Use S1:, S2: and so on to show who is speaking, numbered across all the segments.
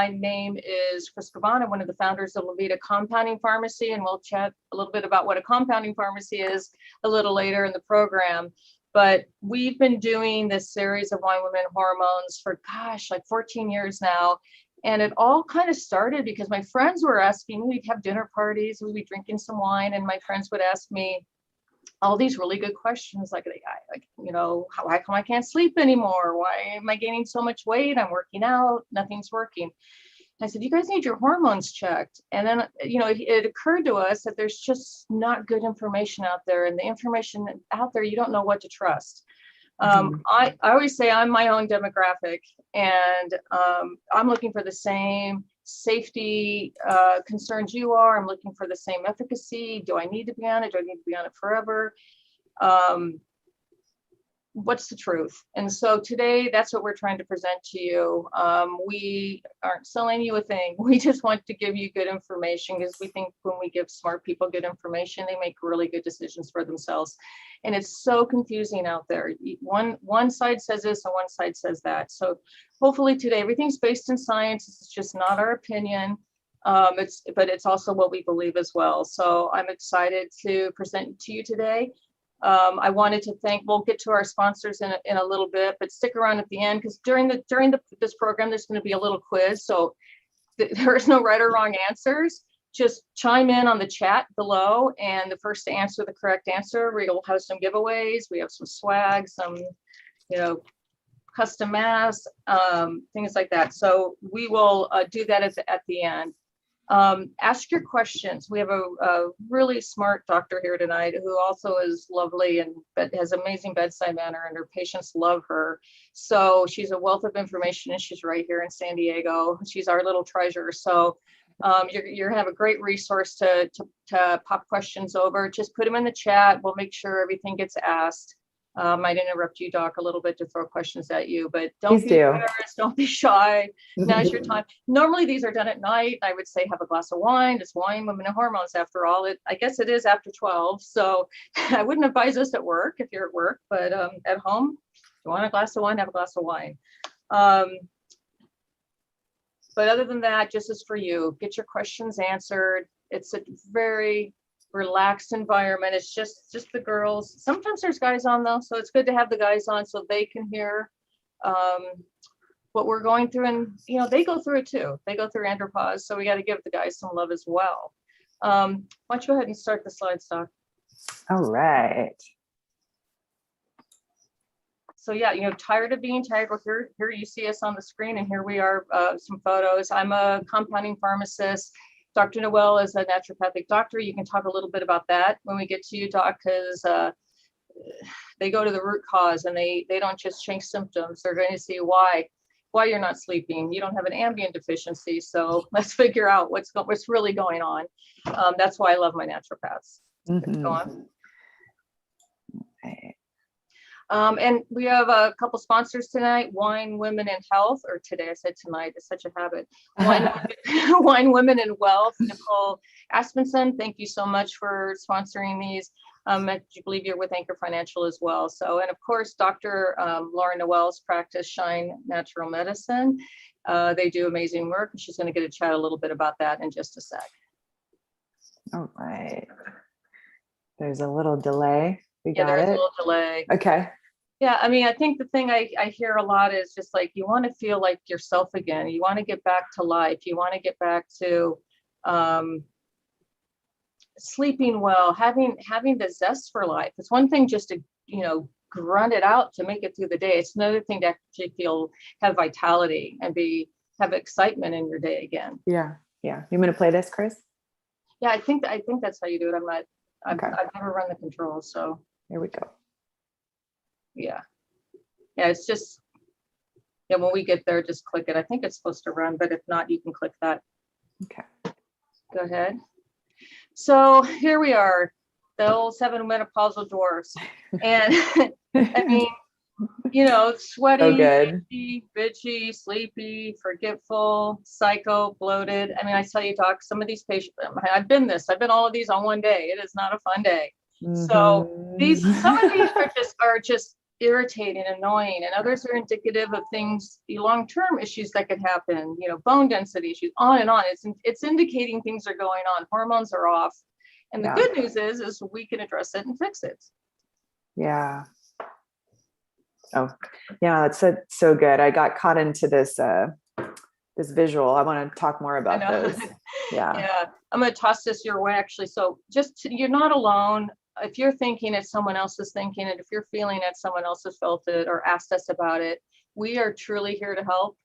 S1: My name is Chris Cavan. I'm one of the founders of Lavida Compounding Pharmacy, and we'll chat a little bit about what a compounding pharmacy is a little later in the program. But we've been doing this series of Wine, Women, Hormones for, like 14 years now. And it all kind of started because my friends were asking, we'd have dinner parties, we'd be drinking some wine, and my friends would ask me all these really good questions, like, how come I can't sleep anymore? Why am I gaining so much weight? I'm working out, nothing's working. I said, you guys need your hormones checked. And then, it occurred to us that there's just not good information out there, and the information out there, you don't know what to trust. I always say I'm my own demographic, and I'm looking for the same safety concerns you are. I'm looking for the same efficacy. Do I need to be on it? Do I need to be on it forever? What's the truth? And so today, that's what we're trying to present to you. We aren't selling you a thing. We just want to give you good information, because we think when we give smart people good information, they make really good decisions for themselves. And it's so confusing out there. One side says this and one side says that. So hopefully today, everything's based in science. It's just not our opinion. But it's also what we believe as well. So I'm excited to present to you today. I wanted to we'll get to our sponsors in a little bit, but stick around at the end, because during this program, there's going to be a little quiz. So there is no right or wrong answers. Just chime in on the chat below, and the first to answer the correct answer, we'll have some giveaways. We have some swag, some, custom masks, things like that. So we will do that at the end. Ask your questions. We have a really smart doctor here tonight who also is lovely and has amazing bedside manner, and her patients love her. So she's a wealth of information, and she's right here in San Diego. She's our little treasure. So you're have a great resource to pop questions over. Just put them in the chat. We'll make sure everything gets asked. Might interrupt you, Doc, a little bit to throw questions at you, but don't be embarrassed, don't be shy. Now's your time. Normally these are done at night. I would say have a glass of wine. It's Wine, Women, and Hormones after all. I guess it is after 12, so I wouldn't advise this at work if you're at work, but at home, if you want a glass of wine, have a glass of wine. But other than that, just as for you, get your questions answered. It's a very relaxed environment. It's just the girls. Sometimes there's guys on though, so it's good to have the guys on so they can hear what we're going through, and they go through it too. They go through andropause, so we got to give the guys some love as well. Why don't you go ahead and start the slides, Doc?
S2: All right.
S1: So yeah, tired of being tired. Well, here you see us on the screen, and here we are, some photos. I'm a compounding pharmacist. Dr. Noel is a naturopathic doctor. You can talk a little bit about that when we get to you, Doc, because they go to the root cause, and they don't just change symptoms. They're going to see why you're not sleeping. You don't have an ambient deficiency. So let's figure out what's really going on. That's why I love my naturopaths. Go on.
S2: Okay.
S1: And we have a couple sponsors tonight: Wine, Women, and Health, or today, I said tonight, it's such a habit. Wine, Women, and Wealth. Nicole Aspenson, thank you so much for sponsoring these. I believe you're with Anchor Financial as well. So, and of course, Dr. Laura Noel's practice, Shine Natural Medicine. They do amazing work, and she's going to get a chat a little bit about that in just a sec.
S2: All right. There's a little delay. We got
S1: there's
S2: it.
S1: A little delay.
S2: Okay.
S1: Yeah, I mean, I think the thing I hear a lot is just like, you want to feel like yourself again. You want to get back to life. You want to get back to sleeping well, having the zest for life. It's one thing just to, grunt it out to make it through the day. It's another thing to actually have vitality and have excitement in your day again.
S2: Yeah. Yeah. You want to play this, Chris?
S1: Yeah, I think that's how you do it. I've never run the controls, so.
S2: Here we go.
S1: Yeah, it's just, when we get there, just click it. I think it's supposed to run, but if not, you can click that.
S2: Okay.
S1: Go ahead. So here we are, the old 7 menopausal dwarfs. And I mean, sweaty,
S2: so good.
S1: bitchy, sleepy, forgetful, psycho, bloated. I mean, I tell you, Doc, some of these patients, I've been all of these on one day. It is not a fun day. So some of these are just irritating, annoying, and others are indicative of things, the long-term issues that could happen, bone density issues, on and on. It's indicating things are going on, hormones are off. And the good news is we can address it and fix it.
S2: Yeah. Oh, yeah, that's so good. I got caught into this this visual. I want to talk more about those.
S1: Yeah. I'm going to toss this your way, actually. So you're not alone. If you're thinking it, someone else is thinking it. If you're feeling it, someone else has felt it or asked us about it. We are truly here to help.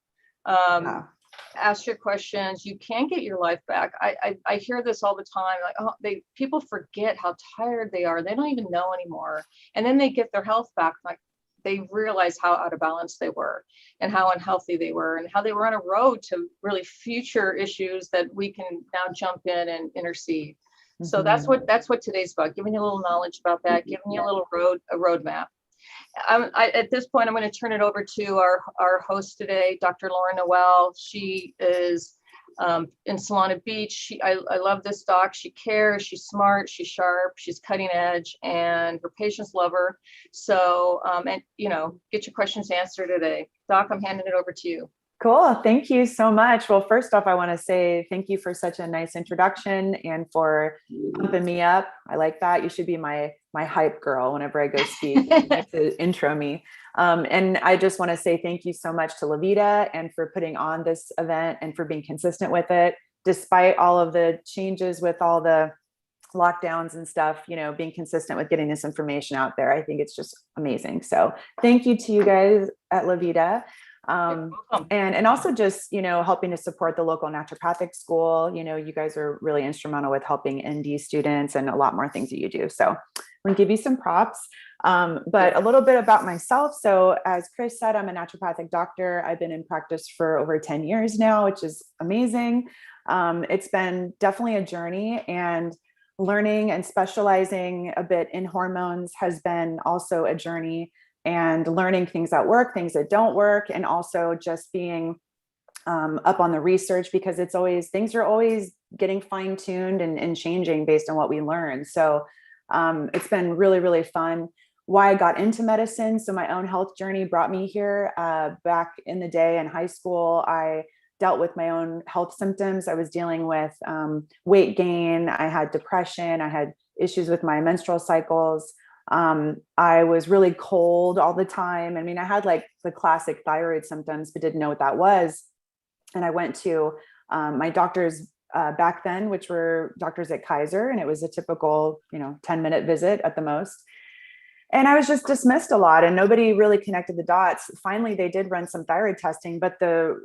S1: Ask your questions. You can get your life back. I hear this all the time. Like, people forget how tired they are. They don't even know anymore. And then they get their health back. Like, they realize how out of balance they were and how unhealthy they were and how they were on a road to really future issues that we can now jump in and intercede. So that's what today's about, giving you a little knowledge about that, giving you a little roadmap. At this point, I'm going to turn it over to our host today, Dr. Lauren Noel. She is in Solana Beach. I love this doc. She cares, she's smart, she's sharp, she's cutting edge, and her patients love her. So, and get your questions answered today. Doc, I'm handing it over to you.
S2: Cool. Thank you so much. Well, first off, I want to say thank you for such a nice introduction and for pumping me up. I like that. You should be my hype girl whenever I go speak. You like to intro me. And I just want to say thank you so much to Lavida and for putting on this event and for being consistent with it, despite all of the changes with all the lockdowns and stuff, being consistent with getting this information out there. I think it's just amazing. So thank you to you guys at Lavida. And also just, helping to support the local naturopathic school. You guys are really instrumental with helping ND students and a lot more things that you do. So I'm going to give you some props. But a little bit about myself. So as Chris said, I'm a naturopathic doctor. I've been in practice for over 10 years now, which is amazing. It's been definitely a journey, and learning and specializing a bit in hormones has been also a journey, and learning things that work, things that don't work, and also just being up on the research, because things are always getting fine-tuned and changing based on what we learn. So it's been really, really fun. Why I got into medicine. So my own health journey brought me here. Back in the day in high school, I dealt with my own health symptoms. I was dealing with weight gain. I had depression. I had issues with my menstrual cycles. I was really cold all the time. I mean, I had like the classic thyroid symptoms, but didn't know what that was. And I went to my doctors back then, which were doctors at Kaiser, and it was a typical, 10-minute visit at the most. And I was just dismissed a lot, and nobody really connected the dots. Finally, they did run some thyroid testing, but the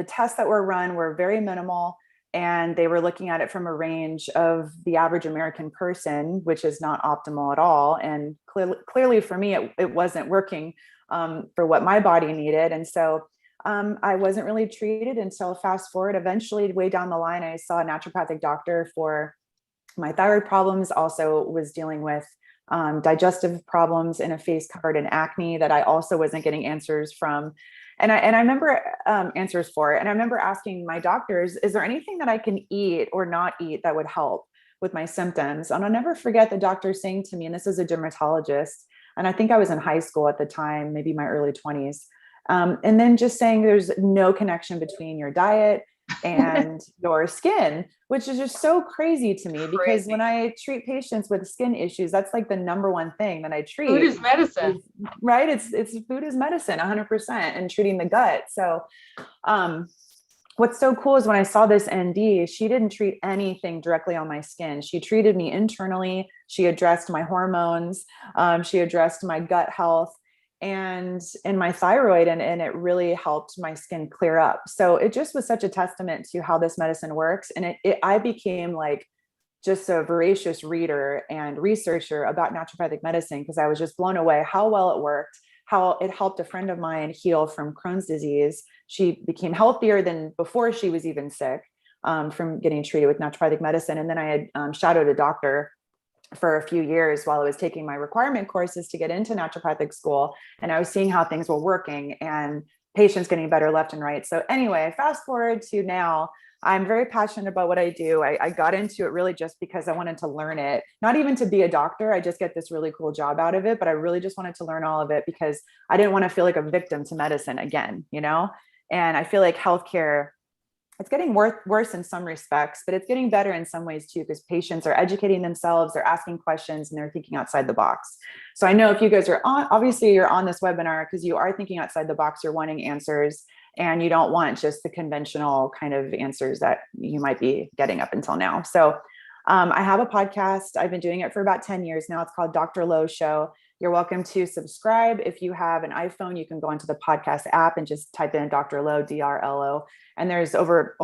S2: tests that were run were very minimal. And they were looking at it from a range of the average American person, which is not optimal at all. And clearly for me, it wasn't working for what my body needed. And so I wasn't really treated until, fast forward, eventually way down the line, I saw a naturopathic doctor for my thyroid problems. Also was dealing with digestive problems in a face covered in acne that I also wasn't getting answers from. And I remember answers for it. And I remember asking my doctors, is there anything that I can eat or not eat that would help with my symptoms? And I'll never forget the doctor saying to me, and this is a dermatologist, and I think I was in high school at the time, maybe my early 20s. And then just saying there's no connection between your diet and your skin, which is just so crazy to me, because when I treat patients with skin issues, that's like the number one thing that I treat.
S1: Food is medicine,
S2: right? It's food is medicine 100%, and treating the gut. So, what's so cool is when I saw this ND, she didn't treat anything directly on my skin. She treated me internally. She addressed my hormones. She addressed my gut health and my thyroid, and it really helped my skin clear up. So it just was such a testament to how this medicine works. And I became like just a voracious reader and researcher about naturopathic medicine, because I was just blown away how well it worked, how it helped a friend of mine heal from Crohn's disease. She became healthier than before she was even sick from getting treated with naturopathic medicine. And then I had shadowed a doctor for a few years while I was taking my requirement courses to get into naturopathic school. And I was seeing how things were working. And patients getting better left and right. So anyway, fast forward to now, I'm very passionate about what I do. I got into it really just because I wanted to learn it, not even to be a doctor. I just get this really cool job out of it, but I really just wanted to learn all of it because I didn't want to feel like a victim to medicine again, you know? And I feel like healthcare, it's getting worse in some respects, but it's getting better in some ways too, because patients are educating themselves, they're asking questions, and they're thinking outside the box. So I know if you guys are on, obviously you're on this webinar because you are thinking outside the box, you're wanting answers, and you don't want just the conventional kind of answers that you might be getting up until now. So I have a podcast. I've been doing it for about 10 years now. It's called Dr. Low Show. You're welcome to subscribe. If you have an iPhone, you can go into the podcast app and just type in Dr. Low, DRLO. And there's over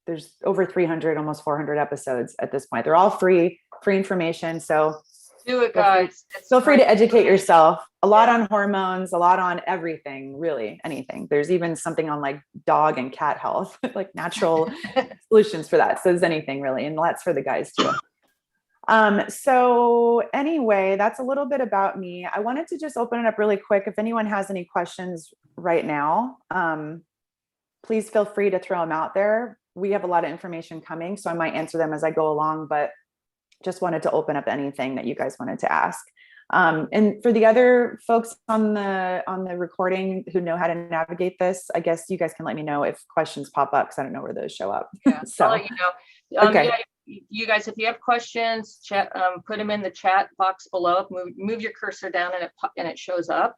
S2: 300, almost 400 episodes at this point. They're all free information. So
S1: do it, guys.
S2: Feel free to educate yourself. A lot on hormones, a lot on everything, really anything. There's even something on like dog and cat health, like natural solutions for that. So there's anything really. And that's for the guys too. So anyway, that's a little bit about me. I wanted to just open it up really quick. If anyone has any questions right now, please feel free to throw them out there. We have a lot of information coming, so I might answer them as I go along, but just wanted to open up anything that you guys wanted to ask. And for the other folks on the recording who know how to navigate this, I guess you guys can let me know if questions pop up, because I don't know where those show up.
S1: Yeah,
S2: so
S1: I'll let you know.
S2: Okay.
S1: Yeah, you guys, if you have questions, chat, put them in the chat box below. Move your cursor down and it shows up.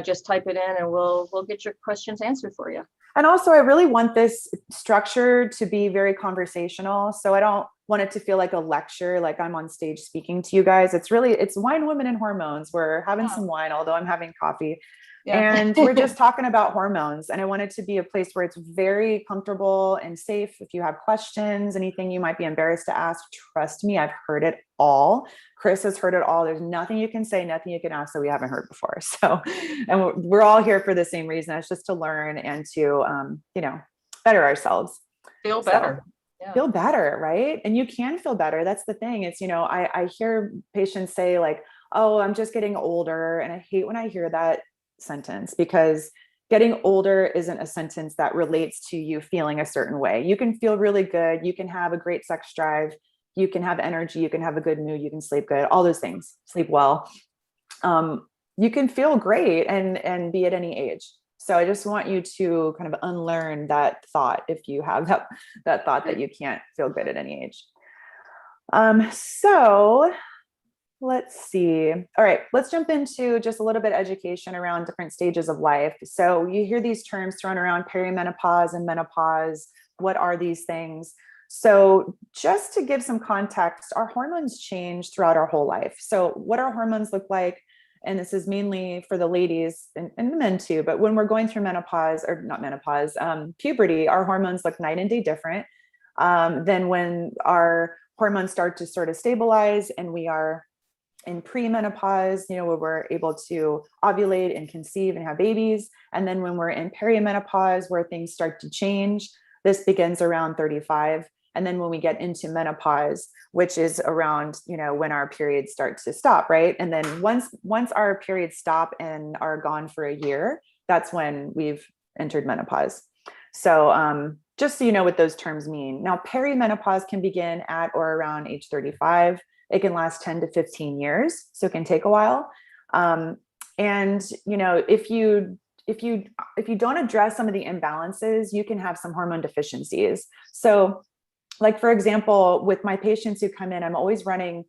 S1: Just type it in and we'll get your questions answered for you.
S2: And also, I really want this structure to be very conversational. So I don't want it to feel like a lecture, like I'm on stage speaking to you guys. It's Wine, Women, and Hormones. We're having some wine, although I'm having coffee. Yeah. And we're just talking about hormones. And I want it to be a place where it's very comfortable and safe. If you have questions, anything you might be embarrassed to ask, trust me, I've heard it all. Chris has heard it all. There's nothing you can say, nothing you can ask that we haven't heard before. So, and we're all here for the same reason. It's just to learn and to, better ourselves.
S1: Feel better.
S2: So, feel better, right? And you can feel better. That's the thing. It's, I hear patients say like, oh, I'm just getting older. And I hate when I hear that sentence, because getting older isn't a sentence that relates to you feeling a certain way. You can feel really good. You can have a great sex drive. You can have energy. You can have a good mood. You can sleep good, all those things, sleep well. You can feel great and be at any age. So I just want you to kind of unlearn that thought if you have that thought that you can't feel good at any age. So let's see. All right, let's jump into just a little bit of education around different stages of life. So you hear these terms thrown around, perimenopause and menopause. What are these things? So just to give some context, our hormones change throughout our whole life. So what our hormones look like, and this is mainly for the ladies and the men too, but when we're going through puberty, our hormones look night and day different than when our hormones start to sort of stabilize and we are in premenopause, where we're able to ovulate and conceive and have babies. And then when we're in perimenopause, where things start to change, this begins around 35. And then when we get into menopause, which is around, when our periods start to stop, right? And then once our periods stop and are gone for a year, that's when we've entered menopause. So just so you know what those terms mean. Now, perimenopause can begin at or around age 35. It can last 10 to 15 years, so it can take a while. And if you don't address some of the imbalances, you can have some hormone deficiencies. So, like for example, with my patients who come in, I'm always running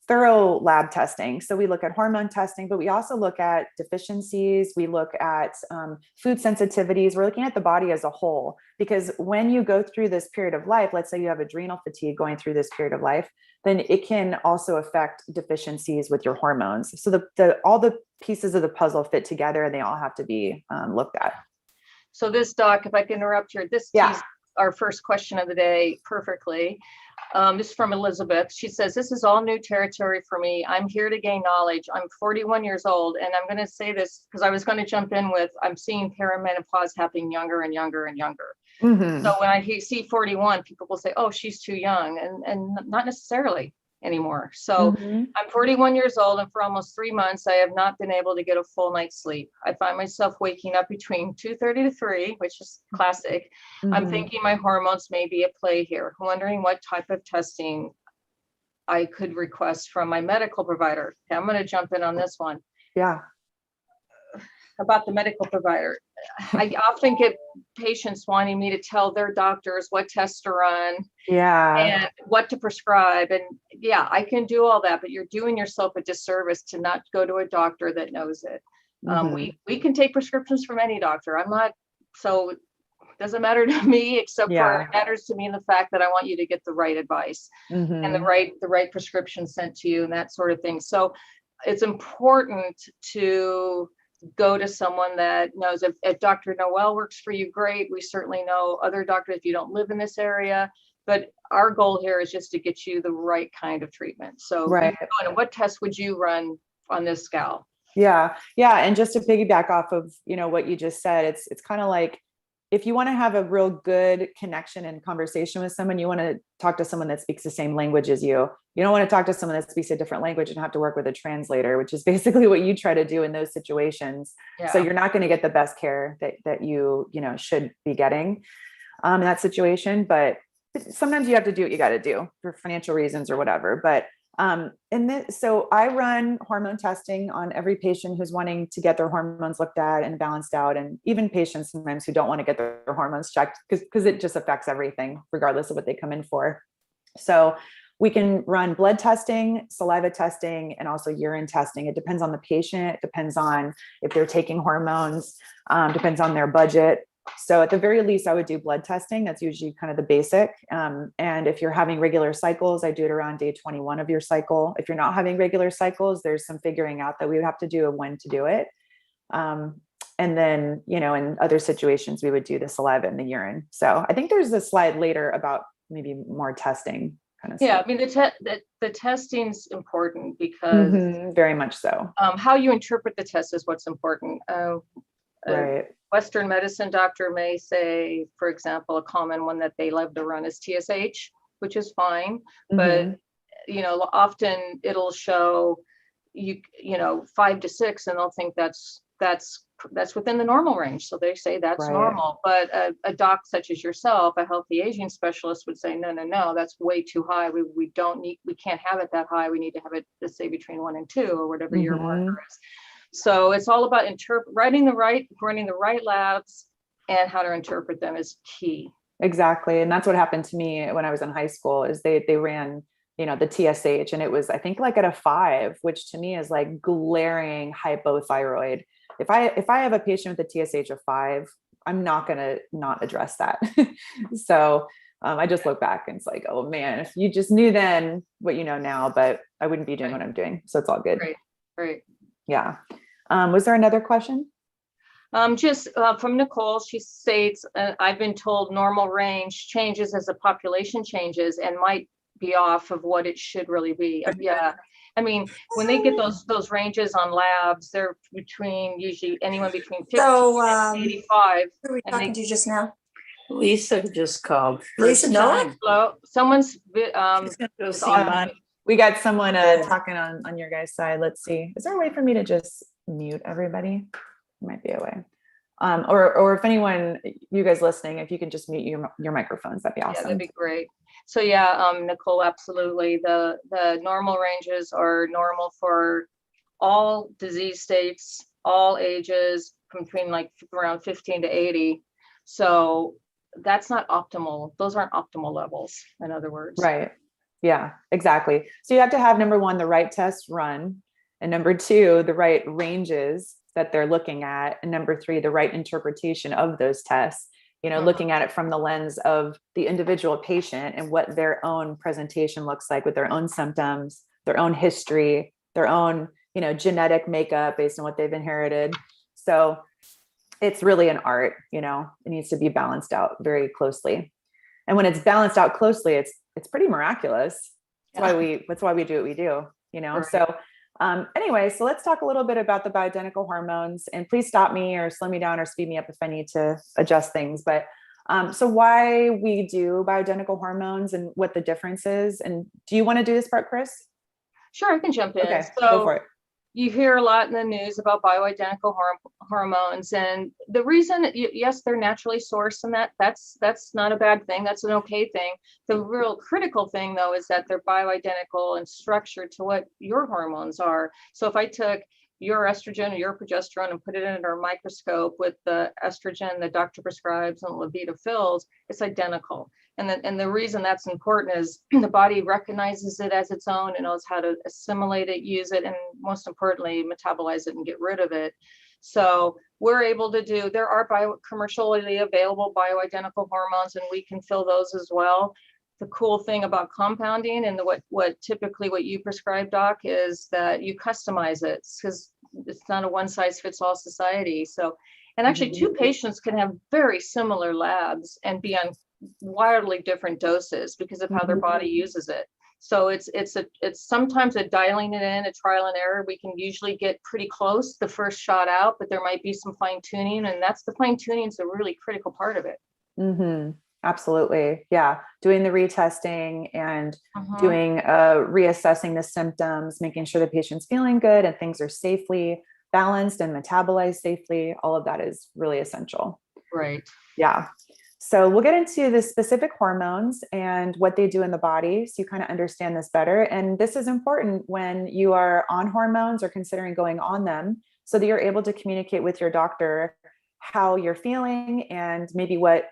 S2: thorough lab testing. So we look at hormone testing, but we also look at deficiencies. We look at food sensitivities. We're looking at the body as a whole, because when you go through this period of life, let's say you have adrenal fatigue going through this period of life, then it can also affect deficiencies with your hormones. So all the pieces of the puzzle fit together and they all have to be looked at.
S1: So this, Doc, if I can interrupt here, this is our first question of the day perfectly. This is from Elizabeth. She says, this is all new territory for me. I'm here to gain knowledge. I'm 41 years old. And I'm going to say this because I was going to jump in with, I'm seeing perimenopause happening younger and younger and younger. Mm-hmm. So when I see 41, people will say, oh, she's too young. And not necessarily. anymore. So
S2: Mhm.
S1: I'm 41 years old, and for almost 3 months, I have not been able to get a full night's sleep. I find myself waking up between 2:30 to 3, which is classic. I'm
S2: Mhm.
S1: thinking my hormones may be at play here, wondering what type of testing I could request from my medical provider. Okay, I'm going to jump in on this one
S2: Yeah.
S1: about the medical provider. I often get patients wanting me to tell their doctors what tests to run
S2: Yeah.
S1: and what to prescribe. And yeah, I can do all that, but you're doing yourself a disservice to not go to a doctor that knows it.
S2: Mhm.
S1: We can take prescriptions from any doctor. I'm not, so it doesn't matter to me, except for
S2: Yeah.
S1: it matters to me in the fact that I want you to get the right advice and
S2: Mhm.
S1: the right prescription sent to you and that sort of thing. So it's important to go to someone that knows. If Dr. Noel works for you, great. We certainly know other doctors if you don't live in this area, but our goal here is just to get you the right kind of treatment. So
S2: Right.
S1: what test would you run on this gal?
S2: Yeah. Yeah. And just to piggyback off of, what you just said, it's kind of like, if you want to have a real good connection and conversation with someone, you want to talk to someone that speaks the same language as you. You don't want to talk to someone that speaks a different language and have to work with a translator, which is basically what you try to do in those situations.
S1: Yeah.
S2: So you're not going to get the best care that you should be getting in that situation. But sometimes you have to do what you got to do for financial reasons or whatever. But so I run hormone testing on every patient who's wanting to get their hormones looked at and balanced out, and even patients sometimes who don't want to get their hormones checked because it just affects everything, regardless of what they come in for. So we can run blood testing, saliva testing, and also urine testing. It depends on the patient. It depends on if they're taking hormones, depends on their budget. So at the very least, I would do blood testing. That's usually kind of the basic. And if you're having regular cycles, I do it around day 21 of your cycle. If you're not having regular cycles, there's some figuring out that we would have to do and when to do it. And then, in other situations, we would do the saliva and the urine. So I think there's a slide later about maybe more testing kind of
S1: Yeah,
S2: stuff.
S1: I mean, the testing's important because
S2: Very much so.
S1: how you interpret the test is what's important.
S2: Right.
S1: Western medicine doctor may say, for example, a common one that they love to run is TSH, which is fine, but often it'll show you 5 to 6, and they'll think that's within the normal range. So they say that's
S2: Right.
S1: normal. But a doc such as yourself, a healthy aging specialist, would say, no, that's way too high. We can't have it that high. We need to have it, let's say, between 1 and 2 or whatever your marker is. So it's all about running the right labs, and how to interpret them is key.
S2: Exactly. And that's what happened to me when I was in high school is they ran, the TSH, and it was, I think, like at a 5, which to me is like glaring hypothyroid. If I have a patient with a TSH of 5, I'm not going to not address that. So I just look back and it's like, oh man, if you just knew then what you know now, but I wouldn't be doing what I'm doing. So it's all good.
S1: Right.
S2: Yeah. Was there another question?
S1: Just from Nicole, she states, I've been told normal range changes as the population changes and might be off of what it should really be. Yeah. I mean, when they get those ranges on labs, they're usually anyone between 50 and 85.
S3: Who are we talking to just now?
S4: Lisa just called.
S3: Lisa, Noel?
S1: Hello, someone's
S4: Go see mine.
S2: We got someone talking on your guys' side. Let's see. Is there a way for me to just mute everybody? There might be a way. Or if anyone, you guys listening, if you can just mute your microphones, that'd be awesome.
S1: Yeah, that'd be great. So Nicole, absolutely. The normal ranges are normal for all disease states, all ages, between like around 15 to 80. So that's not optimal. Those aren't optimal levels, in other words.
S2: Right. Yeah, exactly. So you have to have, number 1, the right test run, and number 2, the right ranges that they're looking at, and number 3, the right interpretation of those tests, looking at it from the lens of the individual patient and what their own presentation looks like with their own symptoms, their own history, their own, genetic makeup based on what they've inherited. So it's really an art, it needs to be balanced out very closely. And when it's balanced out closely, it's pretty miraculous. That's why we do what we do,
S1: Right.
S2: So anyway, so let's talk a little bit about the bioidentical hormones, and please stop me or slow me down or speed me up if I need to adjust things. But So why we do bioidentical hormones and what the difference is. And do you want to do this part, Chris?
S1: Sure, I can jump in.
S2: Okay,
S1: So
S2: go for it.
S1: you hear a lot in the news about bioidentical hormones, and the reason, yes, they're naturally sourced, and that's not a bad thing. That's an okay thing. The real critical thing, though, is that they're bioidentical in structure to what your hormones are. So if I took your estrogen or your progesterone and put it under a microscope with the estrogen the doctor prescribes and Lavida fills, it's identical. And the reason that's important is the body recognizes it as its own and knows how to assimilate it, use it, and most importantly, metabolize it and get rid of it. So we're able to do, there are commercially available bioidentical hormones, and we can fill those as well. The cool thing about compounding and what typically what you prescribe, doc, is that you customize it, because it's not a one size fits all society. So, and actually two patients can have very similar labs and be on wildly different doses because of how their body uses it. So it's sometimes a dialing it in, a trial and error. We can usually get pretty close the first shot out, but there might be some fine tuning, and that's the fine tuning is a really critical part of it.
S2: Absolutely. Yeah. Doing the retesting and doing reassessing the symptoms, making sure the patient's feeling good and things are safely balanced and metabolized safely. All of that is really essential.
S1: Right.
S2: Yeah. So we'll get into the specific hormones and what they do in the body, so you kind of understand this better. And this is important when you are on hormones or considering going on them, so that you're able to communicate with your doctor how you're feeling and maybe what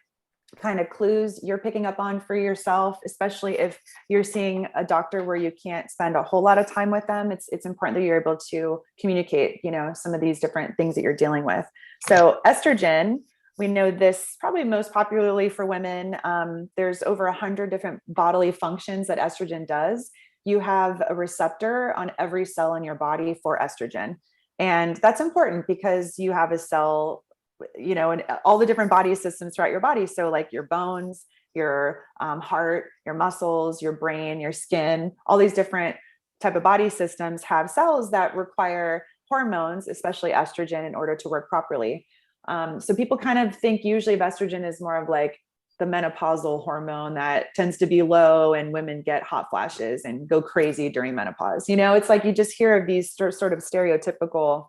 S2: kind of clues you're picking up on for yourself, especially if you're seeing a doctor where you can't spend a whole lot of time with them. It's important that you're able to communicate, some of these different things that you're dealing with. So estrogen, we know this probably most popularly for women. There's over 100 different bodily functions that estrogen does. You have a receptor on every cell in your body for estrogen. And that's important because you have a cell, and all the different body systems throughout your body. So like your bones, your heart, your muscles, your brain, your skin, all these different type of body systems have cells that require hormones, especially estrogen, in order to work properly. So people kind of think usually of estrogen as more of like the menopausal hormone that tends to be low, and women get hot flashes and go crazy during menopause. It's like you just hear of these sort of stereotypical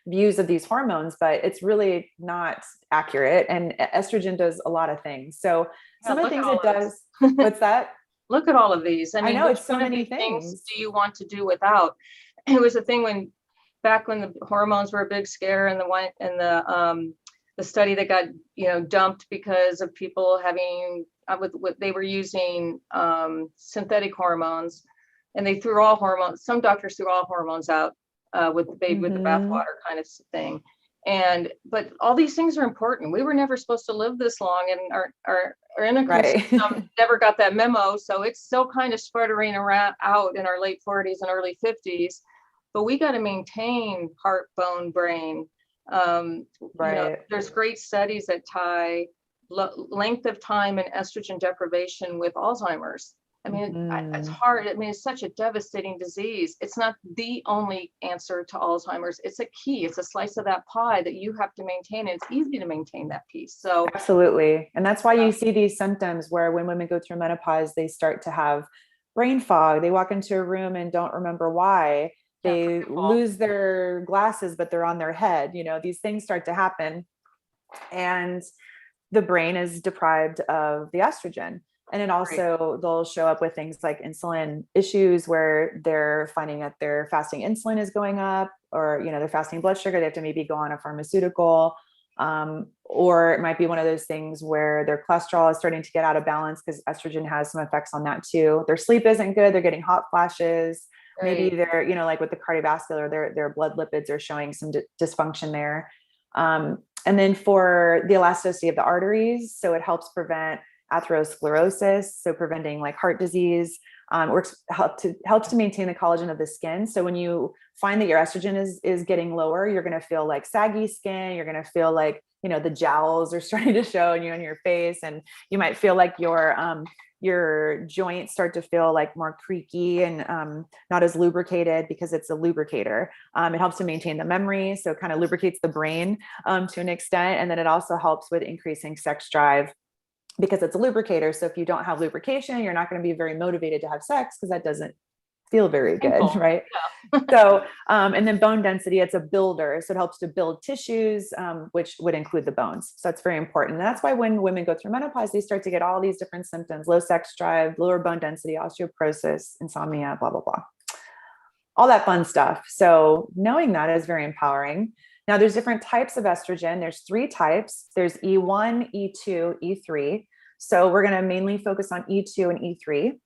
S2: views of these hormones, but it's really not accurate. And estrogen does a lot of things. So some of the things it does, what's that?
S1: Look at all of these. I
S2: know it's so many things.
S1: Do you want to do without? It was a thing back when the hormones were a big scare, and the study that got dumped because of people having they were using synthetic hormones, and they threw all hormones. Some doctors threw all hormones out with the baby with the bathwater kind of thing. But all these things are important. We were never supposed to live this long, and our endocrine system never got that memo. So it's still kind of sputtering around out in our late 40s and early 50s. But we got to maintain heart, bone, brain. There's great studies that tie length of time and estrogen deprivation with Alzheimer's. I mean, it's hard. I mean, it's such a devastating disease. It's not the only answer to Alzheimer's. It's a key. It's a slice of that pie that you have to maintain. And it's easy to maintain that piece. So
S2: absolutely. And that's why you see these symptoms where when women go through menopause, they start to have brain fog. They walk into a room and don't remember why. They lose their glasses, but they're on their head. These things start to happen, and the brain is deprived of the estrogen. And it also, they'll show up with things like insulin issues, where they're finding that their fasting insulin is going up, or, their fasting blood sugar, they have to maybe go on a pharmaceutical, or it might be one of those things where their cholesterol is starting to get out of balance, because estrogen has some effects on that too. Their sleep isn't good. They're getting hot flashes. Maybe they're, like with the cardiovascular, their blood lipids are showing some dysfunction there. And then for the elasticity of the arteries, so it helps prevent atherosclerosis, so preventing like heart disease, helps to maintain the collagen of the skin. So when you find that your estrogen is getting lower, you're going to feel like saggy skin. You're going to feel like the jowls are starting to show on your face, and you might feel like your joints start to feel like more creaky and not as lubricated because it's a lubricator. It helps to maintain the memory. So it kind of lubricates the brain to an extent. And then it also helps with increasing sex drive because it's a lubricator. So if you don't have lubrication, you're not going to be very motivated to have sex because that doesn't feel very good, right? Yeah. So, and then bone density, it's a builder. So it helps to build tissues, which would include the bones. So that's very important. And that's why when women go through menopause, they start to get all these different symptoms: low sex drive, lower bone density, osteoporosis, insomnia, blah, blah, blah, all that fun stuff. So knowing that is very empowering. Now there's different types of estrogen. There's 3 types. There's E1, E2, E3. So we're going to mainly focus on E2 and E3.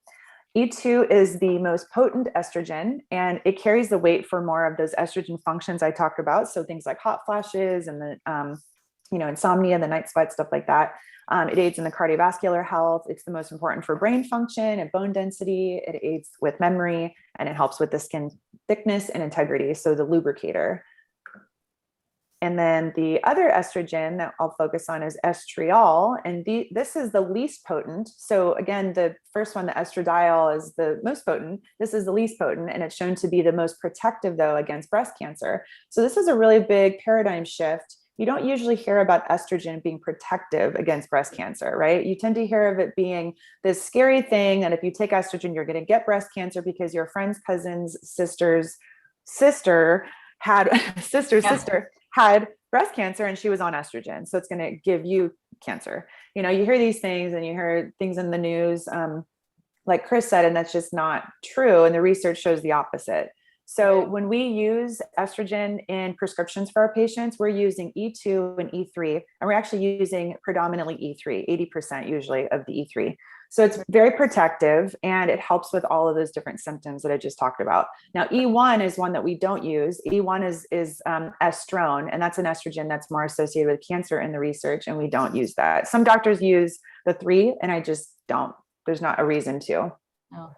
S2: E2 is the most potent estrogen, and it carries the weight for more of those estrogen functions I talked about. So things like hot flashes and the, insomnia, the night sweat, stuff like that. It aids in the cardiovascular health. It's the most important for brain function and bone density. It aids with memory, and it helps with the skin thickness and integrity. So the lubricator. And then the other estrogen that I'll focus on is estriol. And this is the least potent. So again, the first one, the estradiol, is the most potent. This is the least potent, and it's shown to be the most protective, though, against breast cancer. So this is a really big paradigm shift. You don't usually hear about estrogen being protective against breast cancer, right? You tend to hear of it being this scary thing that if you take estrogen, you're going to get breast cancer because your friend's cousin's sister's sister had had breast cancer and she was on estrogen. So it's going to give you cancer. You hear these things and you hear things in the news, like Chris said, and that's just not true. And the research shows the opposite. So when we use estrogen in prescriptions for our patients, we're using E2 and E3, and we're actually using predominantly E3, 80% usually of the E3. So it's very protective, and it helps with all of those different symptoms that I just talked about. Now, E1 is one that we don't use. E1 is estrone, and that's an estrogen that's more associated with cancer in the research, and we don't use that. Some doctors use the 3, and I just don't. There's not a reason to.
S1: No.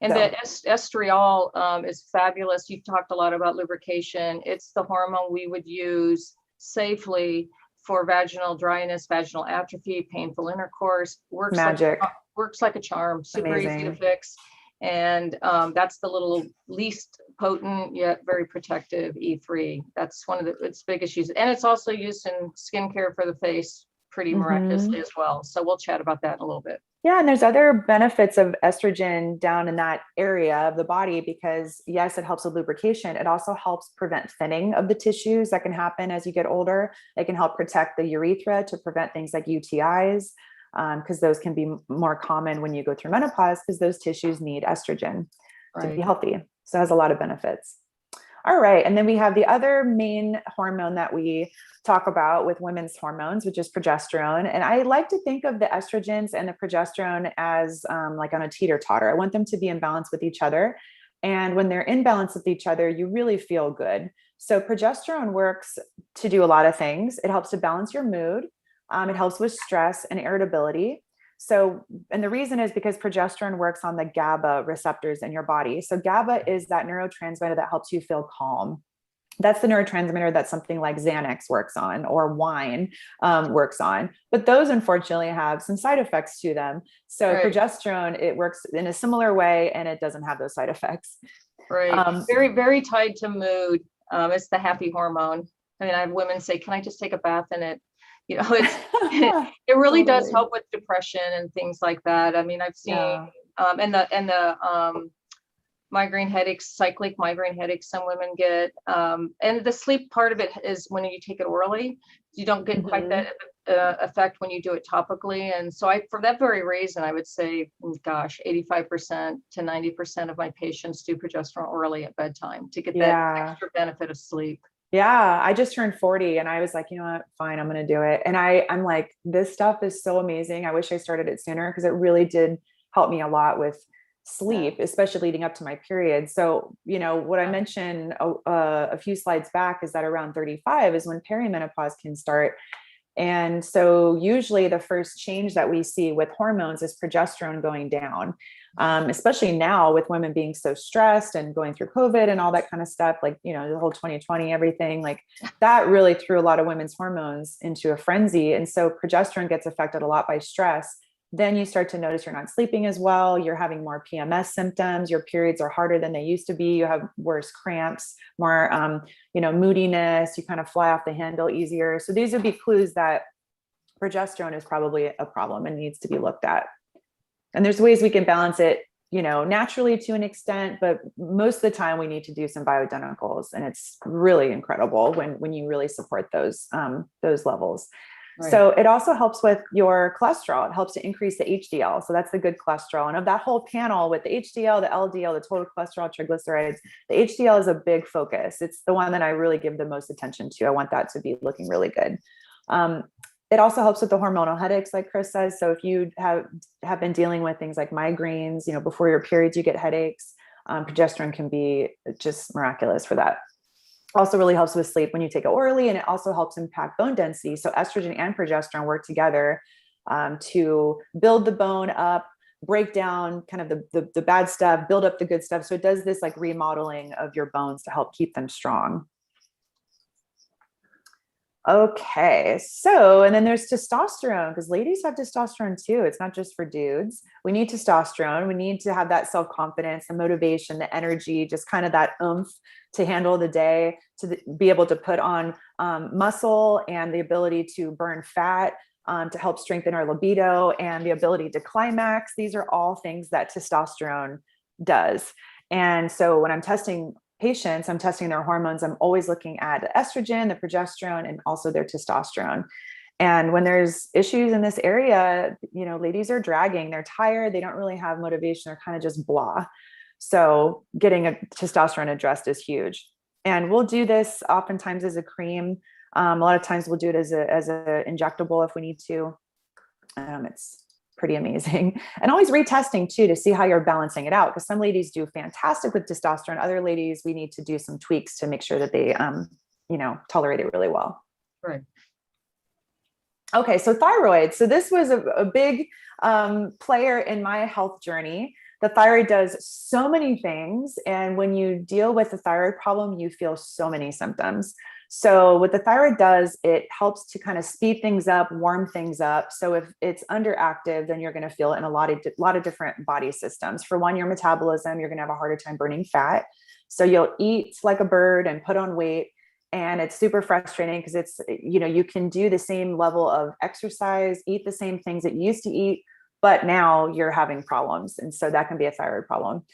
S1: And the estriol is fabulous. You've talked a lot about lubrication. It's the hormone we would use safely for vaginal dryness, vaginal atrophy, painful intercourse. Works like a charm. Super
S2: Amazing.
S1: Easy to fix. And that's the little least potent yet very protective E3. That's one of its biggest uses. And it's also used in skincare for the face pretty miraculously as well. So we'll chat about that in a little bit.
S2: Yeah, and there's other benefits of estrogen down in that area of the body because, yes, it helps with lubrication. It also helps prevent thinning of the tissues that can happen as you get older. It can help protect the urethra to prevent things like UTIs, because those can be more common when you go through menopause because those tissues need estrogen to be healthy. So it has a lot of benefits. All right. And then we have the other main hormone that we talk about with women's hormones, which is progesterone. And I like to think of the estrogens and the progesterone as like on a teeter-totter. I want them to be in balance with each other. And when they're in balance with each other, you really feel good. So progesterone works to do a lot of things. It helps to balance your mood. It helps with stress and irritability. So, and the reason is because progesterone works on the GABA receptors in your body. So GABA is that neurotransmitter that helps you feel calm. That's the neurotransmitter that something like Xanax works on or wine works on. But those unfortunately have some side effects to them. So progesterone, it works in a similar way and it doesn't have those side effects.
S1: Right. Very, very tied to mood. It's the happy hormone. I mean, I have women say, can I just take a bath in it? It really does help with depression and things like that. I mean, I've seen, and the migraine headaches, cyclic migraine headaches some women get. And the sleep part of it is when you take it orally, you don't get quite that effect when you do it topically. And so for that very reason, I would say, gosh, 85% to 90% of my patients do progesterone orally at bedtime to get that extra benefit of sleep.
S2: Yeah, I just turned 40 and I was like, you know what, fine, I'm going to do it. And I'm like, this stuff is so amazing. I wish I started it sooner because it really did help me a lot with sleep, especially leading up to my period. So, what I mentioned a few slides back is that around 35 is when perimenopause can start. And so usually the first change that we see with hormones is progesterone going down, especially now with women being so stressed and going through COVID and all that kind of stuff, like, the whole 2020, everything like that really threw a lot of women's hormones into a frenzy. And so progesterone gets affected a lot by stress. Then you start to notice you're not sleeping as well. You're having more PMS symptoms. Your periods are harder than they used to be. You have worse cramps, more, moodiness. You kind of fly off the handle easier. So these would be clues that progesterone is probably a problem and needs to be looked at. And there's ways we can balance it, naturally to an extent, but most of the time we need to do some bioidenticals, and it's really incredible when you really support those levels. Right. So it also helps with your cholesterol. It helps to increase the HDL. So that's the good cholesterol. And of that whole panel with the HDL, the LDL, the total cholesterol, triglycerides, the HDL is a big focus. It's the one that I really give the most attention to. I want that to be looking really good. It also helps with the hormonal headaches, like Chris says. So if you have been dealing with things like migraines, before your periods, you get headaches, progesterone can be just miraculous for that. Also really helps with sleep when you take it orally, and it also helps impact bone density. So estrogen and progesterone work together to build the bone up, break down kind of the bad stuff, build up the good stuff. So it does this like remodeling of your bones to help keep them strong. Okay, so, and then there's testosterone, because ladies have testosterone too. It's not just for dudes. We need testosterone. We need to have that self-confidence, the motivation, the energy, just kind of that oomph to handle the day, to be able to put on muscle, and the ability to burn fat, to help strengthen our libido, and the ability to climax. These are all things that testosterone does. And so when I'm testing patients, I'm testing their hormones, I'm always looking at the estrogen, the progesterone, and also their testosterone. And when there's issues in this area, ladies are dragging, they're tired, they don't really have motivation, they're kind of just blah. So getting a testosterone addressed is huge. And we'll do this oftentimes as a cream. A lot of times we'll do it as a injectable if we need to. It's pretty amazing. And always retesting too, to see how you're balancing it out. Because some ladies do fantastic with testosterone. Other ladies, we need to do some tweaks to make sure that they, tolerate it really well.
S1: Right.
S2: Okay. So thyroid. So this was a big player in my health journey. The thyroid does so many things. And when you deal with the thyroid problem, you feel so many symptoms. So what the thyroid does, it helps to kind of speed things up, warm things up. So if it's underactive, then you're going to feel it in a lot of different body systems. For one, your metabolism, you're going to have a harder time burning fat. So you'll eat like a bird and put on weight. And it's super frustrating because it's, you can do the same level of exercise, eat the same things that you used to eat, but now you're having problems. And so that can be a thyroid problem.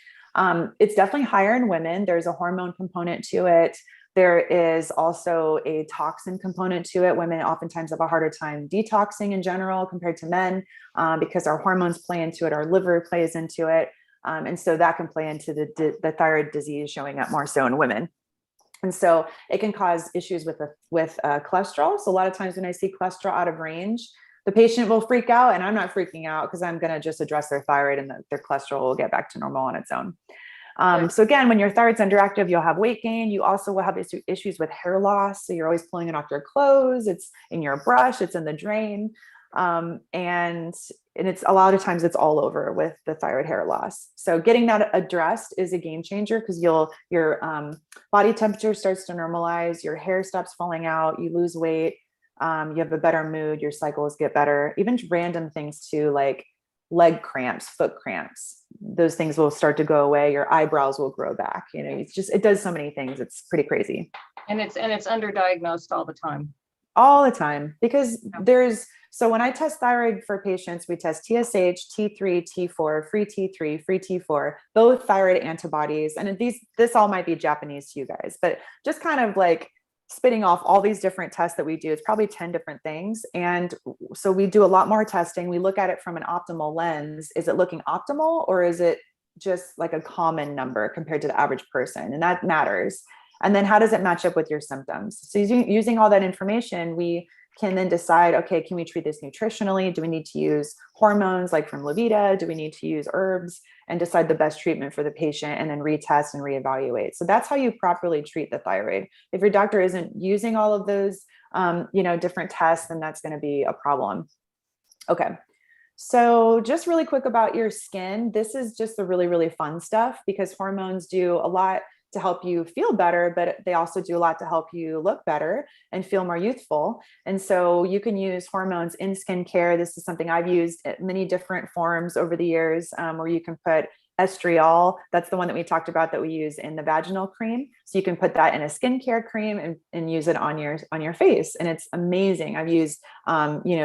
S2: It's definitely higher in women. There's a hormone component to it. There is also a toxin component to it. Women oftentimes have a harder time detoxing in general compared to men, because our hormones play into it, our liver plays into it. And so that can play into the thyroid disease showing up more so in women. And so it can cause issues with cholesterol. So a lot of times when I see cholesterol out of range, the patient will freak out, and I'm not freaking out because I'm going to just address their thyroid, and their cholesterol will get back to normal on its own. So again, when your thyroid's underactive, you'll have weight gain. You also will have issues with hair loss. So you're always pulling it off your clothes. It's in your brush, it's in the drain. And it's a lot of times it's all over with the thyroid hair loss. So getting that addressed is a game changer, because your body temperature starts to normalize, your hair stops falling out, you lose weight, you have a better mood, your cycles get better. Even random things too, like leg cramps, foot cramps, those things will start to go away. Your eyebrows will grow back. It does so many things. It's pretty crazy. And it's
S1: underdiagnosed all the time.
S2: All the time, because so when I test thyroid for patients, we test TSH, T3, T4, free T3, free T4, both thyroid antibodies. And this all might be Japanese to you guys, but just kind of like spitting off all these different tests that we do. It's probably 10 different things. And so we do a lot more testing. We look at it from an optimal lens. Is it looking optimal, or is it just like a common number compared to the average person? And that matters. And then how does it match up with your symptoms? So using all that information, we can then decide, okay, can we treat this nutritionally? Do we need to use hormones like from Lavida? Do we need to use herbs? And decide the best treatment for the patient, and then retest and reevaluate. So that's how you properly treat the thyroid. If your doctor isn't using all of those different tests, then that's going to be a problem. Okay. So just really quick about your skin. This is just the really, really fun stuff because hormones do a lot to help you feel better, but they also do a lot to help you look better and feel more youthful. And so you can use hormones in skincare. This is something I've used at many different forms over the years, where you can put estriol. That's the one that we talked about that we use in the vaginal cream. So you can put that in a skincare cream and use it on your face. And it's amazing. I've used,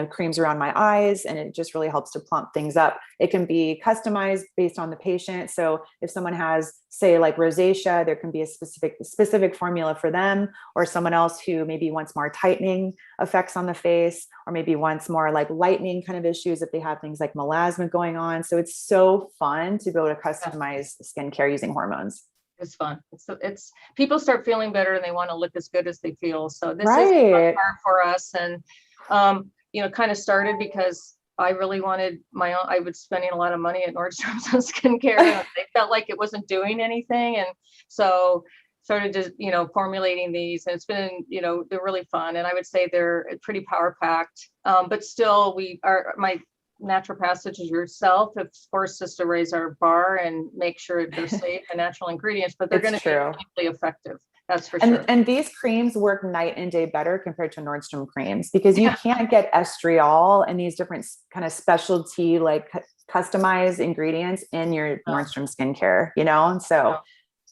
S2: creams around my eyes, and it just really helps to plump things up. It can be customized based on the patient. So if someone has, say, like rosacea, there can be a specific formula for them, or someone else who maybe wants more tightening effects on the face, or maybe wants more like lightening kind of issues if they have things like melasma going on. So it's so fun to be able to customize skincare using hormones.
S1: It's fun. It's people start feeling better and they want to look as good as they feel. So this
S2: Right.
S1: is a fun part for us. And, kind of started because I really wanted my own. I was spending a lot of money at Nordstrom's on skincare. And they felt like it wasn't doing anything. And so started just, formulating these, and it's been, they're really fun. And I would say they're pretty power packed. But still my naturopath, such as yourself, have forced us to raise our bar and make sure they're safe and natural ingredients, but they're going to be really effective. That's for sure.
S2: And these creams work night and day better compared to Nordstrom creams because you can't get estriol and these different kind of specialty, like customized ingredients in your Nordstrom skincare, and so,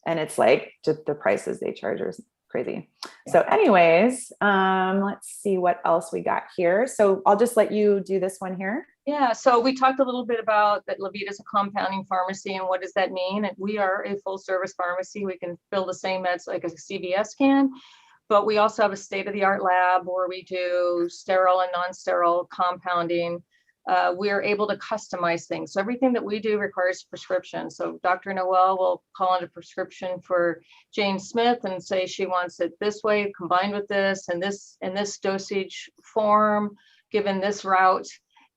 S2: and it's like just the prices they charge are crazy. So anyways, let's see what else we got here. So I'll just let you do this one here.
S1: Yeah. So we talked a little bit about that Lavida is a compounding pharmacy, and what does that mean? And we are a full service pharmacy. We can fill the same meds like a CVS can, but we also have a state-of-the-art lab where we do sterile and non-sterile compounding. We are able to customize things. So everything that we do requires prescription. So Dr. Noel will call in a prescription for Jane Smith and say she wants it this way, combined with this and this dosage form, given this route,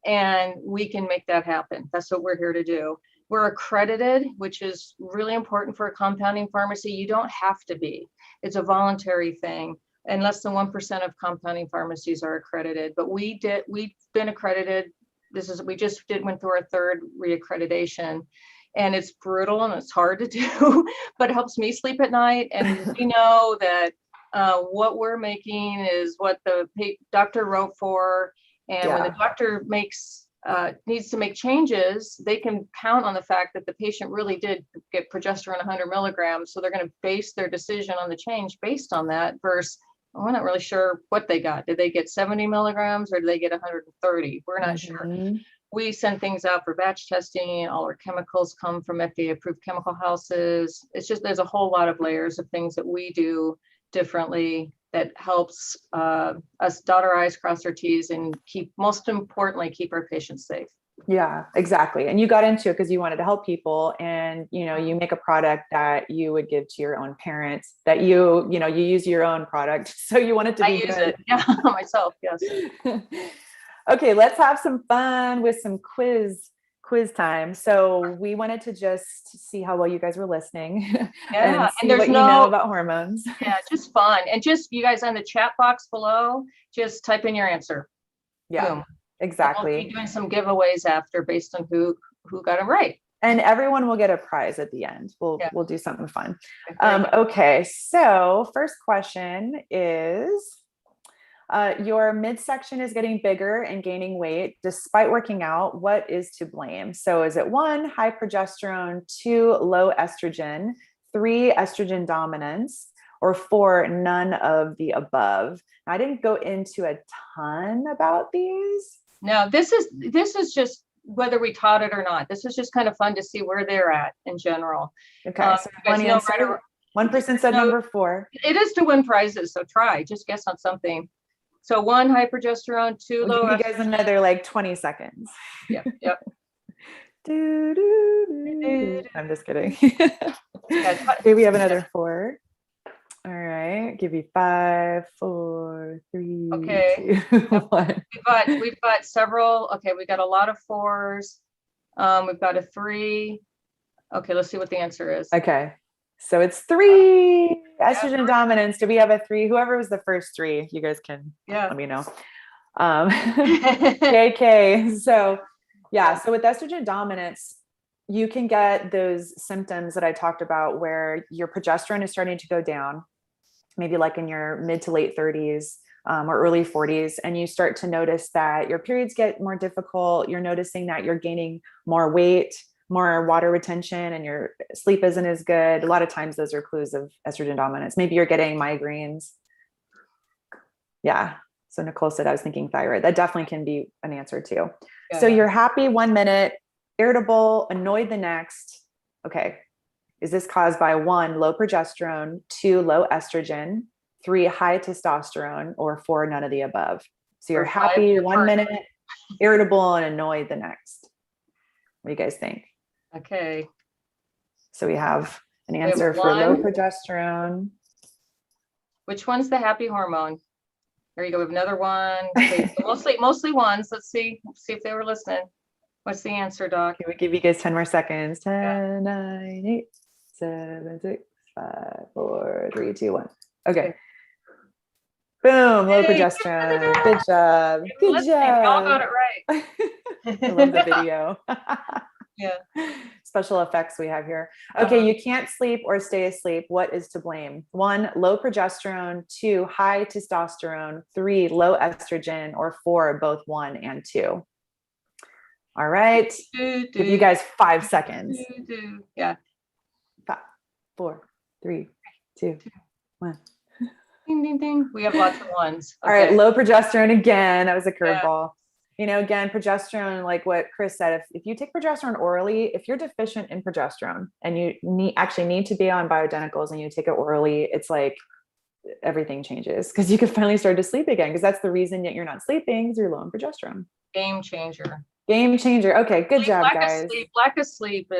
S1: and we can make that happen. That's what we're here to do. We're accredited, which is really important for a compounding pharmacy. You don't have to be. It's a voluntary thing. And less than 1% of compounding pharmacies are accredited. But we've been accredited. We just went through our third reaccreditation, and it's brutal and it's hard to do, but it helps me sleep at night. And we know that what we're making is what the doctor wrote for. And when the doctor needs to make changes, they can count on the fact that the patient really did get progesterone 100 milligrams. So they're going to base their decision on the change based on that versus, we're not really sure what they got. Did they get 70 milligrams or did they get 130? We're not sure. We send things out for batch testing. All our chemicals come from FDA approved chemical houses. It's just, there's a whole lot of layers of things that we do differently that helps us dot our I's, cross our T's, and most importantly, keep our patients safe.
S2: Yeah, exactly. And you got into it because you wanted to help people, and you make a product that you would give to your own parents, that you use your own product. So you want it to be good.
S1: Yeah, myself. Yes.
S2: Okay. Let's have some fun with some quiz time. So we wanted to just see how well you guys were listening.
S1: Yeah.
S2: and there's what you know about hormones.
S1: Yeah. Just fun. And just you guys on the chat box below, just type in your answer.
S2: Yeah. Boom. Exactly.
S1: We'll be doing some giveaways after based on who got them right.
S2: And everyone will get a prize at the end. We'll do something fun. Okay. So first question is, your midsection is getting bigger and gaining weight despite working out. What is to blame? So is it 1, high progesterone, 2, low estrogen, 3, estrogen dominance, or 4, none of the above? I didn't go into a ton about these.
S1: No, this is just whether we taught it or not. This is just kind of fun to see where they're at in general.
S2: Okay. So one person said number 4.
S1: It is to win prizes. So just guess on something. So 1, high progesterone, 2, low.
S2: Give you guys another like 20 seconds.
S1: Yep.
S2: I'm just kidding. Okay, we have another 4. All right, give you 5, 4, 3,
S1: okay.
S2: 2, 1.
S1: We've got several. Okay, we got a lot of 4s. We've got a 3. Okay, let's see what the answer is.
S2: Okay, so it's 3. Estrogen dominance. Do we have a 3? Whoever was the first 3, you guys can let me know. KK. So yeah. So with estrogen dominance, you can get those symptoms that I talked about where your progesterone is starting to go down, maybe like in your mid to late 30s or early 40s. And you start to notice that your periods get more difficult. You're noticing that you're gaining more weight, more water retention, and your sleep isn't as good. A lot of times those are clues of estrogen dominance. Maybe you're getting migraines. Yeah. So Nicole said, I was thinking thyroid. That definitely can be an answer too. So you're happy 1 minute, irritable, annoyed the next. Okay. Is this caused by 1, low progesterone, 2, low estrogen, 3, high testosterone, or 4, none of the above? So you're happy 1 minute, irritable, and annoyed the next. What do you guys think?
S1: Okay.
S2: So we have an answer for low progesterone.
S1: Which one's the happy hormone? There you go. We have another one. Okay, so mostly ones. Let's see if they were listening. What's the answer, Doc?
S2: Can we give you guys 10 more seconds? 10, 9, 8, 7, 6, 5, 4, 3, 2, 1. Okay. Boom, low progesterone. Good job. Good job.
S1: Y'all got it right.
S2: I love the video.
S1: Yeah.
S2: Special effects we have here. Okay, you can't sleep or stay asleep. What is to blame? 1, low progesterone, 2, high testosterone, 3, low estrogen, or 4, both 1 and 2. All right. Give you guys 5 seconds.
S1: Yeah.
S2: 5, 4, 3, 2, 1.
S1: Ding, ding, ding. We have lots of ones.
S2: Okay. All right. Low progesterone again. That was a curveball. You know, again, progesterone, like what Chris said, if you take progesterone orally, if you're deficient in progesterone and you actually need to be on bioidenticals and you take it orally, it's like everything changes because you can finally start to sleep again, because that's the reason that you're not sleeping is you're low in progesterone.
S1: Game changer.
S2: Game changer. Okay, good job, guys.
S1: Lack of sleep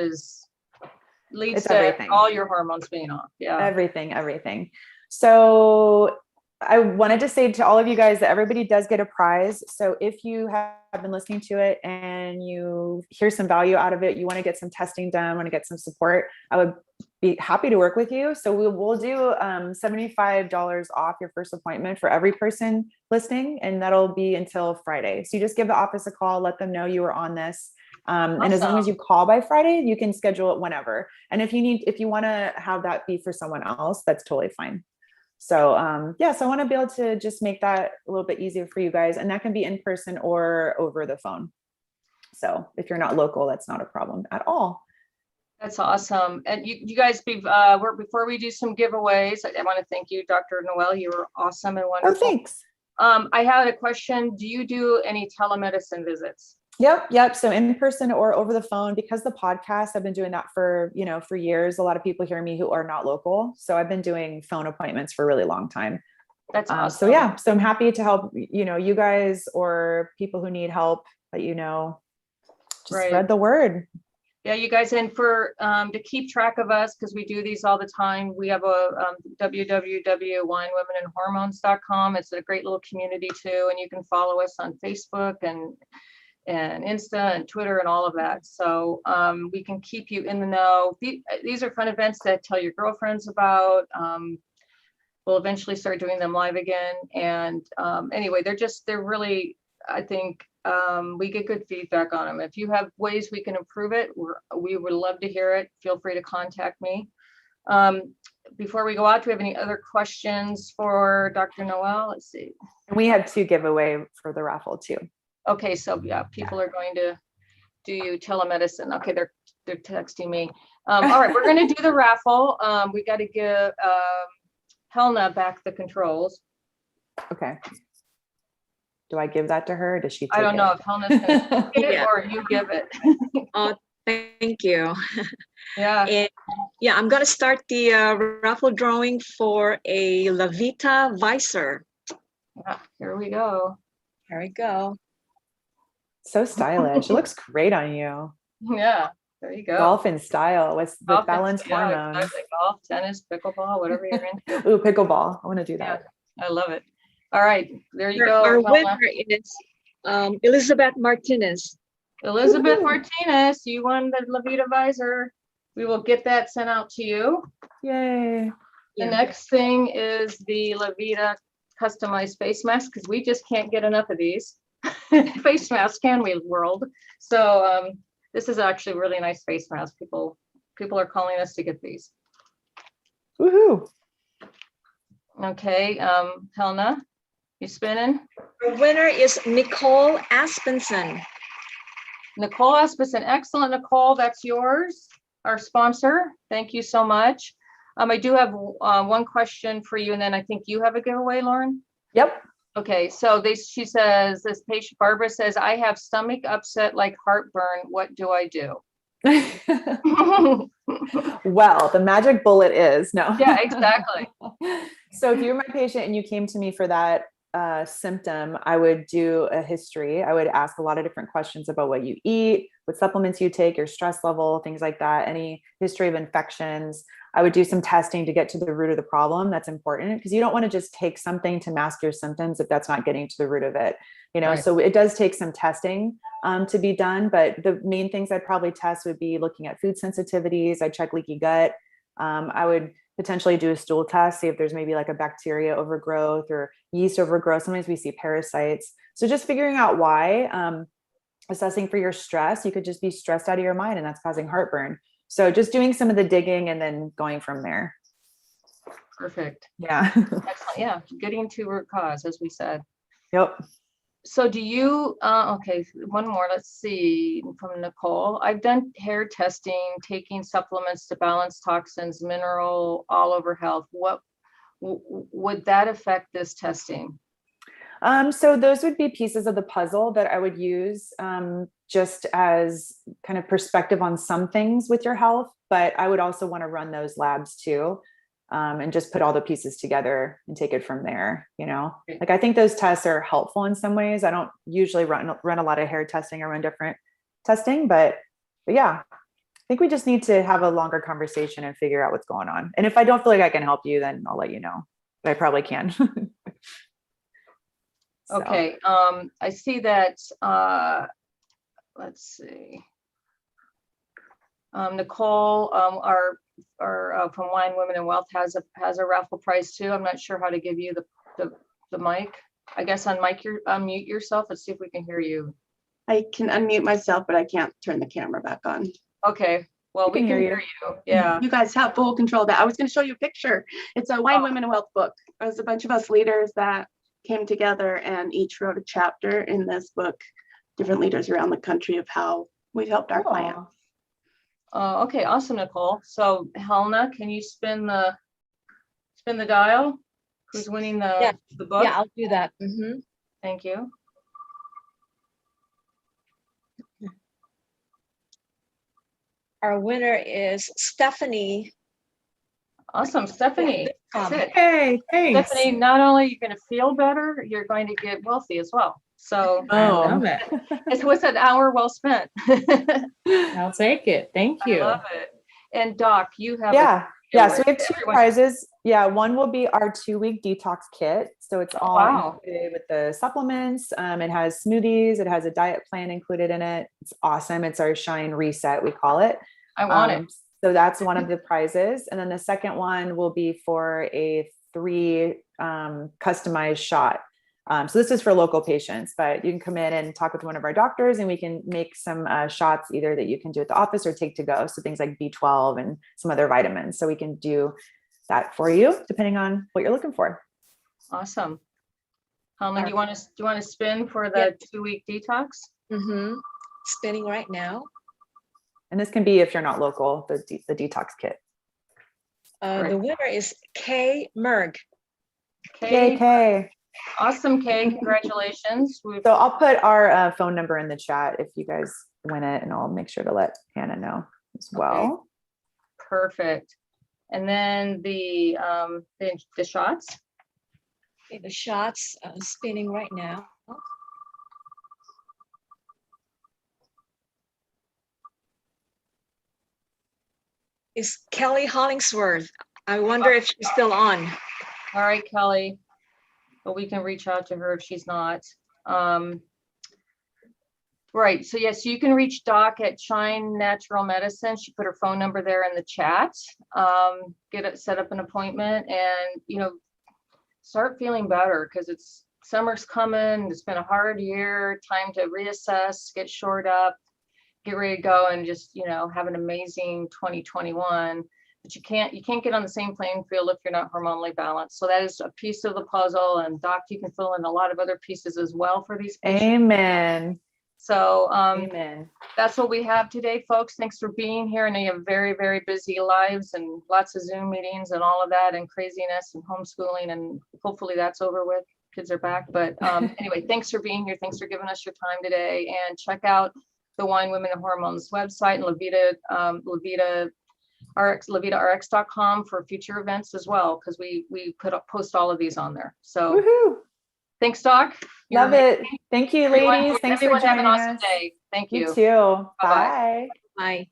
S1: leads to
S2: everything.
S1: All your hormones being off. Yeah.
S2: Everything. So I wanted to say to all of you guys that everybody does get a prize. So if you have been listening to it and you hear some value out of it, you want to get some testing done, want to get some support, I would be happy to work with you. So we'll do $75 off your first appointment for every person listening, and that'll be until Friday. So you just give the office a call, let them know you were on this. Awesome. And as long as you call by Friday, you can schedule it whenever. And if you want to have that be for someone else, that's totally fine. So, so I want to be able to just make that a little bit easier for you guys, and that can be in person or over the phone. So if you're not local, that's not a problem at all.
S1: That's awesome. And you guys, before we do some giveaways, I want to thank you, Dr. Noel. You were awesome and wonderful.
S2: Oh, thanks.
S1: I had a question. Do you do any telemedicine visits?
S2: Yep. So in person or over the phone, because the podcast, I've been doing that for years. A lot of people hear me who are not local. So I've been doing phone appointments for a really long time.
S1: That's awesome.
S2: So I'm happy to help, you guys or people who need help, but just spread the word.
S1: Yeah, you guys, and for to keep track of us, because we do these all the time, we have a www.winewomenandhormones.com. It's a great little community too, and you can follow us on Facebook and Insta and Twitter and all of that. So we can keep you in the know. These are fun events to tell your girlfriends about. We'll eventually start doing them live again. And anyway, they're really, I think we get good feedback on them. If you have ways we can improve it, we would love to hear it. Feel free to contact me. Before we go out, do we have any other questions for Dr. Noel? Let's see.
S2: And we have 2 giveaway for the raffle too.
S1: Okay, so yeah, people are going to do telemedicine. Okay, they're texting me. All right, we're going to do the raffle. We got to give Helena back the controls.
S2: Okay. Do I give that to her? Or does she take
S1: I don't know if Helena's going to take it or you give it.
S5: Oh, thank you.
S1: Yeah.
S5: And I'm going to start the raffle drawing for a Lavida visor.
S1: Yeah, here we go.
S5: Here we go.
S2: So stylish. It looks great on you.
S1: Yeah, there you go.
S2: Golf in style with balanced hormones.
S1: Exactly. Golf, tennis, pickleball, whatever you're into.
S2: Ooh, pickleball. I want to do that.
S1: Yeah, I love it. All right, there you go.
S5: Our winner is Elizabeth Martinez.
S1: Elizabeth Martinez, you won the Lavida visor. We will get that sent out to you.
S2: Yay.
S1: The next thing is the Lavida customized face mask, because we just can't get enough of these face masks, can we, world? So this is actually a really nice face mask. People are calling us to get these.
S2: Woohoo.
S1: Okay, Helena, you spinning?
S5: The winner is Nicole Aspenson.
S1: Nicole Aspenson, excellent, Nicole, that's yours, our sponsor. Thank you so much. I do have one question for you, and then I think you have a giveaway, Lauren.
S2: Yep.
S1: Okay, so she says, this patient, Barbara says, I have stomach upset like heartburn. What do I do?
S2: Well, the magic bullet is no.
S1: Yeah, exactly.
S2: So if you're my patient and you came to me for that symptom, I would do a history. I would ask a lot of different questions about what you eat, what supplements you take, your stress level, things like that, any history of infections. I would do some testing to get to the root of the problem. That's important because you don't want to just take something to mask your symptoms if that's not getting to the root of it.
S1: Right.
S2: So it does take some testing to be done. But the main things I'd probably test would be looking at food sensitivities. I'd check leaky gut. I would potentially do a stool test, see if there's maybe like a bacteria overgrowth or yeast overgrowth. Sometimes we see parasites. So just figuring out why, assessing for your stress, you could just be stressed out of your mind and that's causing heartburn. So just doing some of the digging and then going from there.
S1: Perfect.
S2: Yeah.
S1: Excellent. Yeah, getting to root cause, as we said.
S2: Yep.
S1: So do you, okay, one more, let's see, from Nicole. I've done hair testing, taking supplements to balance toxins, mineral, all over health. What would that affect this testing?
S2: So those would be pieces of the puzzle that I would use just as kind of perspective on some things with your health, but I would also want to run those labs too. And just put all the pieces together and take it from there. Like I think those tests are helpful in some ways. I don't usually run a lot of hair testing or run different testing, but yeah, I think we just need to have a longer conversation and figure out what's going on. And if I don't feel like I can help you, then I'll let you know, but I probably can.
S1: Okay. I see that, let's see. Nicole, our from Wine, Women and Wealth has a raffle prize too. I'm not sure how to give you the mic. I guess unmute yourself. Let's see if we can hear you.
S6: I can unmute myself, but I can't turn the camera back on.
S1: Okay. Well, we can hear you. Yeah.
S6: You guys have full control of that. I was going to show you a picture. It's a Wine, Women and Wealth book. It was a bunch of us leaders that came together and each wrote a chapter in this book, different leaders around the country of how we've helped our clients.
S1: Okay, awesome, Nicole. So Helena, can you spin the dial? Who's winning the book?
S3: Yeah, I'll do that. Mm-hmm.
S1: Thank you.
S3: Our winner is Stephanie.
S1: Awesome, Stephanie. Sit.
S4: Hey, thanks.
S1: Stephanie, not only are you going to feel better, you're going to get wealthy as well. So
S4: I love it.
S1: it was an hour well spent.
S4: I'll take it. Thank
S1: I
S4: you.
S1: love it. And Doc, you have
S2: Yeah, so we have two prizes. Yeah, one will be our 2-week detox kit. So it's all included with the supplements. It has smoothies. It has a diet plan included in it. It's awesome. It's our Shine Reset, we call it.
S1: I want it.
S2: So that's one of the prizes. And then the second one will be for a 3 customized shot. So this is for local patients, but you can come in and talk with one of our doctors and we can make some shots either that you can do at the office or take to go. So things like B12 and some other vitamins. So we can do that for you depending on what you're looking for.
S1: Awesome. Helena, do you want to spin for the 2-week detox?
S3: Mm-hmm. Spinning right now.
S2: And this can be, if you're not local, the detox kit.
S3: The winner is Kay Merg.
S2: Kay.
S1: Awesome, Kay. Congratulations.
S2: So I'll put our phone number in the chat if you guys win it, and I'll make sure to let Hannah know as well.
S1: Okay. Perfect. And then the shots.
S3: Okay, the shots spinning right now. Is Kelly Hollingsworth. I wonder if she's still on.
S1: All right, Kelly. But we can reach out to her if she's not. Right. So yes, you can reach Doc at Shine Natural Medicine. She put her phone number there in the chat. Set up an appointment and, start feeling better because summer's coming. It's been a hard year. Time to reassess, get shored up, get ready to go and just, have an amazing 2021. But you can't get on the same playing field if you're not hormonally balanced. So that is a piece of the puzzle. And Doc, you can fill in a lot of other pieces as well for these patients.
S2: Amen.
S1: So
S2: Amen.
S1: that's what we have today, folks. Thanks for being here. I know you have very, very busy lives and lots of Zoom meetings and all of that and craziness and homeschooling. And hopefully that's over with. Kids are back. But anyway, thanks for being here. Thanks for giving us your time today. And check out the Wine, Women, and Hormones website and LavidaRx.com for future events as well, because we post all of these on there. So
S2: Woohoo.
S1: thanks, Doc.
S2: Love it. Thank you, ladies. Thanks for
S1: Everyone have
S2: joining
S1: an awesome
S2: us.
S1: day. Thank you.
S2: You too.
S1: Bye-bye.
S2: Bye.
S5: Bye.